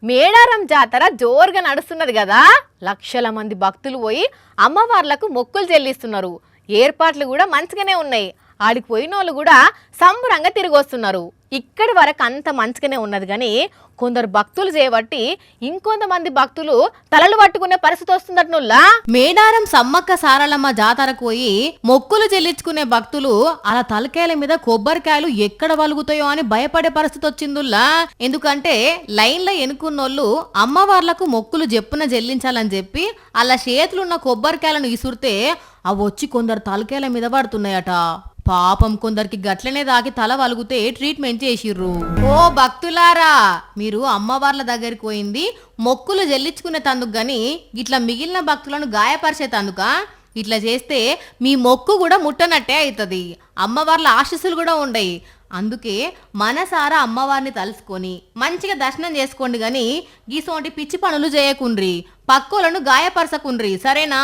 మేడారం జాతర జోరుగా నడుస్తున్నది కదా. లక్షల మంది భక్తులు పోయి అమ్మవార్లకు మొక్కులు చెల్లిస్తున్నారు. ఏర్పాట్లు కూడా మంచిగానే ఉన్నాయి. ఆడికి పోయిన వాళ్ళు కూడా సంబరంగా తిరిగి వస్తున్నారు. ఇక్కడి వరకు అంత మంచిగానే ఉన్నది కానీ కొందరు భక్తులు చేయబట్టి ఇంకొంతమంది భక్తులు తలలు పట్టుకునే పరిస్థితి వస్తుందట్నుల్లా. మేడారం సమ్మక్క సారలమ్మ జాతరకు పోయి మొక్కులు చెల్లించుకునే భక్తులు అలా తలకాయల మీద కొబ్బరికాయలు ఎక్కడ వలుగుతాయో అని భయపడే పరిస్థితి వచ్చిందుల్లా. ఎందుకంటే లైన్లో ఎన్నుకున్నోళ్ళు అమ్మవార్లకు మొక్కులు చెప్పున చెల్లించాలని చెప్పి అలా చేతులున్న కొబ్బరికాయలను ఇసురితే అవి వచ్చి కొందరు తలకాయల మీద పడుతున్నాయట. పాపం కొందరికి గట్లనే దాకి తల వలుగుతే ట్రీట్మెంట్ చేసిర్రు. ఓ భక్తులారా, మీరు అమ్మవార్ల దగ్గరికి పోయింది మొక్కులు చెల్లించుకునే తందుకు గాని ఇట్లా మిగిలిన భక్తులను గాయపరిచే తందుక. ఇట్లా చేస్తే మీ మొక్కు కూడా ముట్టనట్టే అవుతుంది. అమ్మవార్ల ఆశీస్సులు కూడా ఉండయి. అందుకే మనసారా అమ్మవారిని తలుసుకొని మంచిగా దర్శనం చేసుకోండి గాని గీసోంటి పిచ్చి పనులు చేయకుండ్రి, పక్కోలను గాయపరచకుండ్రి, సరేనా?